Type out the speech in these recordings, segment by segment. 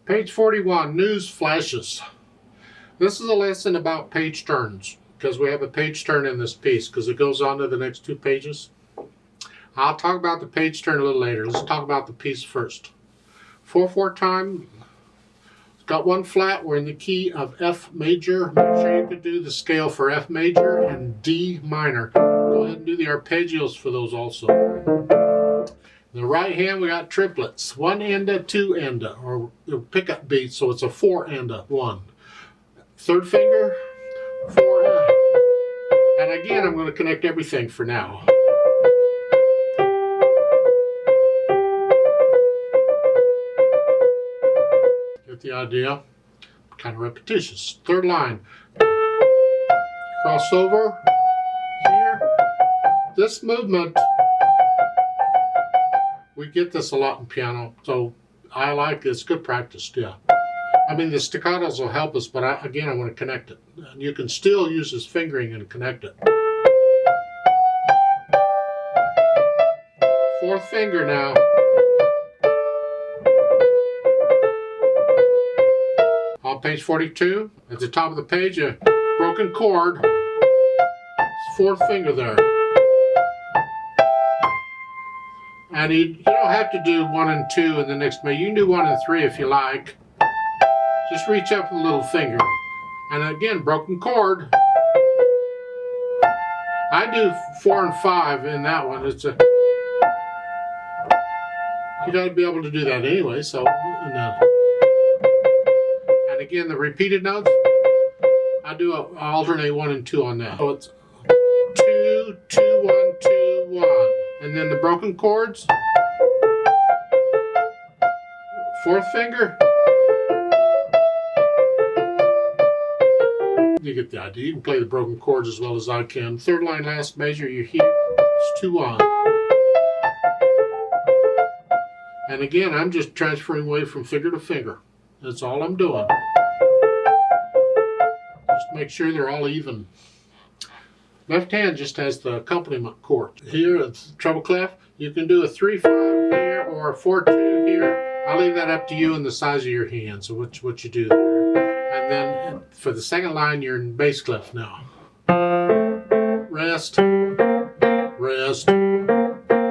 Page 41, news flashes. This is a lesson about page turns, because we have a page turn in this piece, because it goes on to the next two pages. I'll talk about the page turn a little later. Let's talk about the piece first. 4/4 time. It's got one flat. We're in the key of F major. Make sure you can do the scale for F major and D minor. Go ahead and do the arpeggios for those also. In the right hand, we got triplets. One enda, two enda, or pickup beats, so it's a four enda, one. Third finger, four enda. And again, I'm going to connect everything for now. Get the idea? Kind of repetitious. Third line. Crossover. Here. This movement, we get this a lot in piano, so I like it. It's good practice, yeah. I mean, the staccatos will help us, but again, I want to connect it. And you can still use this fingering and connect it. Fourth finger now. On page 42, at the top of the page, a broken chord. Fourth finger there. And you don't have to do 1 and 2 in the next measure. You can do 1 and 3 if you like. Just reach up with a little finger. And again, broken chord. I do 4 and 5 in that one. You got to be able to do that anyway. So, and again, the repeated notes. I alternate 1 and 2 on that. So it's 2, 2, 1, 2, 1. And then the broken chords. Fourth finger. You get the idea. You can play the broken chords as well as I can. Third line, last measure, you're here. It's 2 on. And again, I'm just transferring away from finger to finger. That's all I'm doing. Just make sure they're all even. Left hand just has the accompaniment chord. Here, it's treble clef. You can do a 3/5 here or a 4/2 here. I'll leave that up to you and the size of your hand, so what you do there. And then for the second line, you're in bass clef now. Rest, rest,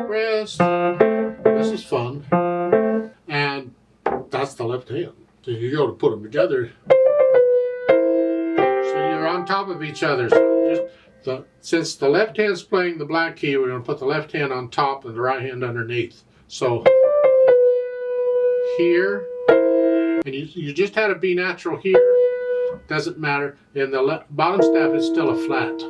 rest. This is fun. And that's the left hand. So you go to put them together. So you're on top of each other. So since the left hand's playing the black key, we're going to put the left hand on top and the right hand underneath. So here, and you just had a B natural here, doesn't matter. And the bottom staff is still a flat.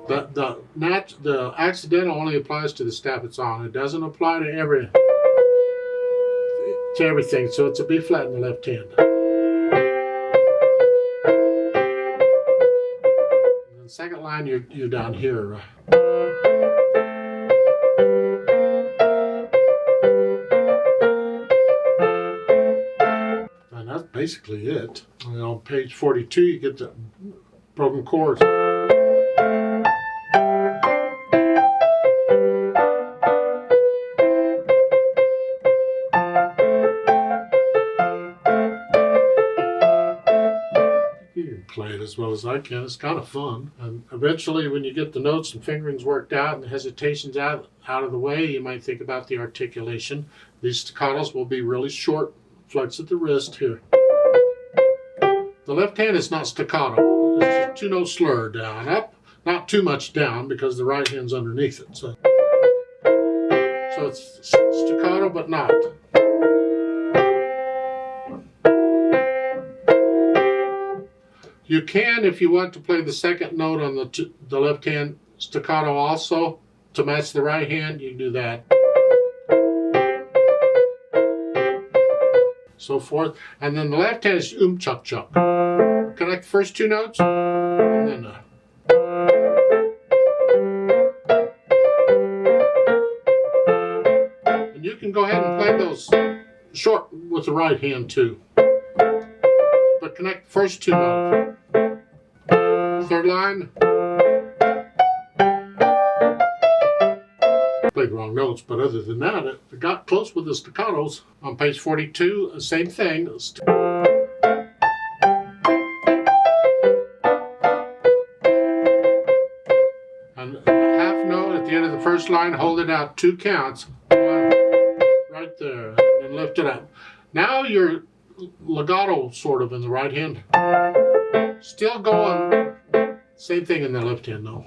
The accidental only applies to the staff it's on. It doesn't apply to everything. So it's a B flat in the left hand. Second line, you're down here. And that's basically it. And on page 42, you get the broken chords. Play it as well as I can. It's kind of fun. And eventually, when you get the notes and fingerings worked out and the hesitations out of the way, you might think about the articulation. These staccatos will be really short, flex at the wrist here. The left hand is not staccato. It's just 2 note slur, down, up, not too much down because the right hand's underneath it. So it's staccato, but not. You can, if you want to play the second note on the left hand staccato also, to match the right hand, you can do that. So forth. And then the left hand is chuck chuck. Connect the first 2 notes, and then and you can go ahead and play those short with the right hand too. But connect the first 2 notes. Third line. Play played the wrong notes, but other than that, it got close with the staccatos. On page 42, same thing. And half note at the end of the first line, hold it out 2 counts. 1, right there, and lift it up. Now you're legato sort of in the right hand. Still going, same thing in the left hand though.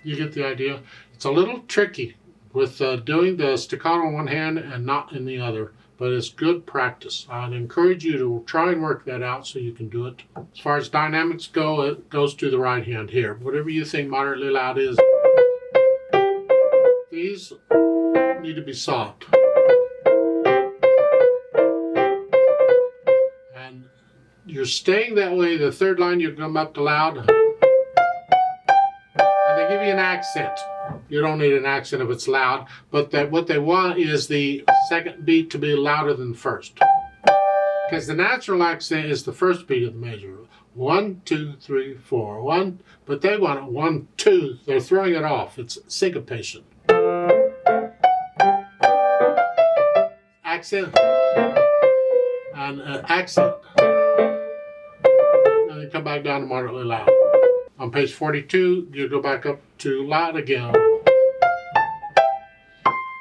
You get the idea? It's a little tricky with doing the staccato in one hand and not in the other, but it's good practice. I'd encourage you to try and work that out so you can do it. As far as dynamics go, it goes to the right hand here. Whatever you think moderately loud is. These need to be soft. And you're staying that way. The third line, you come up to loud. And they give you an accent. You don't need an accent if it's loud, but what they want is the second beat to be louder than the first. Because the natural accent is the first beat of the measure. 1, 2, 3, 4, 1. But they want it 1, 2. They're throwing it off. It's syncopation. Accent and accent. And then come back down to moderately loud. On page 42, you go back up to loud again.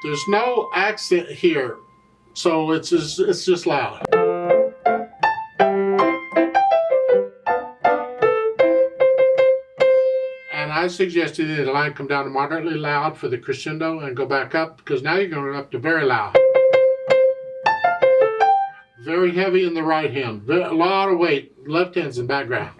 There's no accent here, so it's just loud. And I suggested that the line come down to moderately loud for the crescendo and go back up, because now you're going up to very loud. Very heavy in the right hand. A lot of weight. Left hand's in background.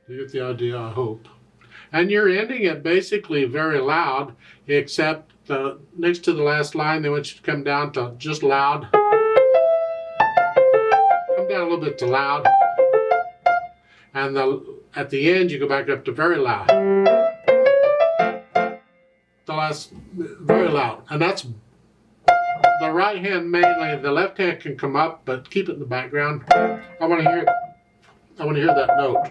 You get the idea, I hope. And you're ending it basically very loud, except next to the last line, they want you to come down to just loud. Come down a little bit to loud. And at the end, you go back up to very loud. The last, very loud. And that's the right hand mainly. The left hand can come up, but keep it in the background. I want to hear that note.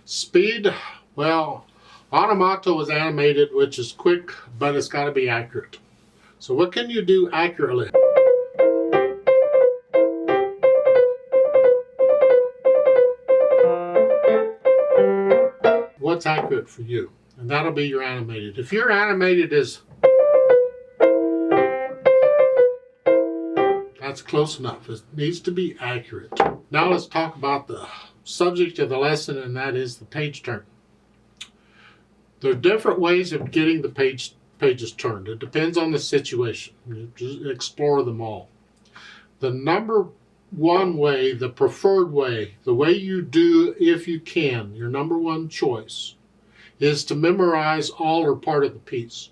Speed, well, onomato is animated, which is quick, but it's got to be accurate. So what can you do accurately? What's accurate for you? And that'll be your animated. If your animated is, that's close enough. It needs to be accurate. Now let's talk about the subject of the lesson, and that is the page turn. There are different ways of getting the pages turned. It depends on the situation. You just explore them all. The number one way, the preferred way, the way you do if you can, your number one choice, is to memorize all or part of the piece.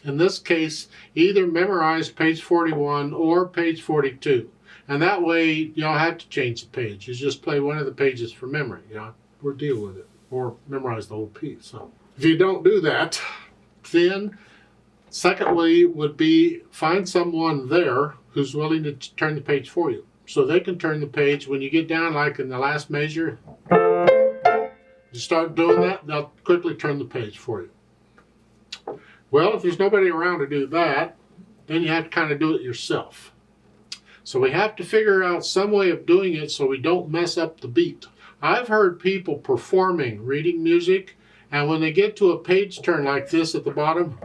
In this case, either memorize page 41 or page 42. And that way, you don't have to change the page. You just play one of the pages from memory, or deal with it, or memorize the whole piece. So if you don't do that, then second way would be find someone there who's willing to turn the page for you. So they can turn the page when you get down, like in the last measure. You start doing that, they'll quickly turn the page for you. Well, if there's nobody around to do that, then you have to kind of do it yourself. So we have to figure out some way of doing it so we don't mess up the beat. I've heard people performing, reading music, and when they get to a page turn like this at the bottom,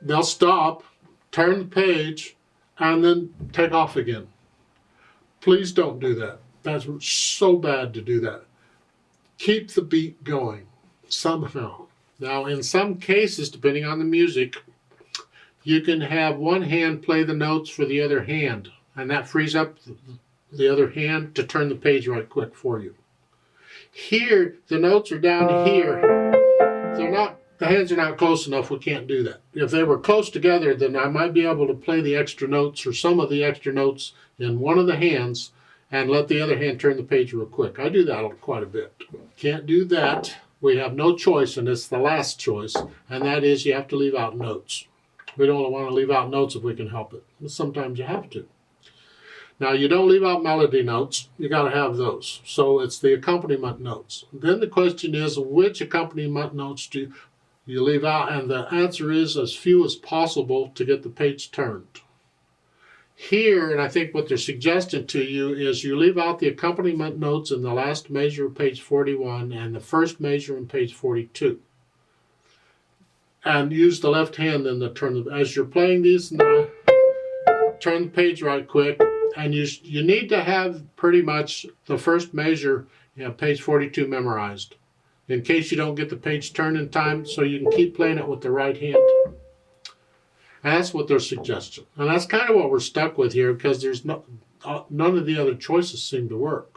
they'll stop, turn the page, and then take off again. Please don't do that. That's so bad to do that. Keep the beat going somehow. Now, in some cases, depending on the music, you can have one hand play the notes for the other hand, and that frees up the other hand to turn the page right quick for you. Here, the notes are down here. The hands are not close enough, we can't do that. If they were close together, then I might be able to play the extra notes or some of the extra notes in one of the hands and let the other hand turn the page real quick. I do that quite a bit. Can't do that we have no choice, and it's the last choice, and that is you have to leave out notes. We don't want to leave out notes if we can help it, but sometimes you have to. Now, you don't leave out melody notes. You got to have those. So it's the accompaniment notes. Then the question is, which accompaniment notes do you leave out? And the answer is as few as possible to get the page turned. Here, and I think what they're suggesting to you is you leave out the accompaniment notes in the last measure of page 41 and the first measure in page 42. And use the left hand in the turn. As you're playing these, now, turn the page right quick. And you need to have pretty much the first measure, page 42 memorized, in case you don't get the page turned in time, so you can keep playing it with the right hand. And that's what they're suggesting. And that's kind of what we're stuck with here, because there's none of the other choices seem to work.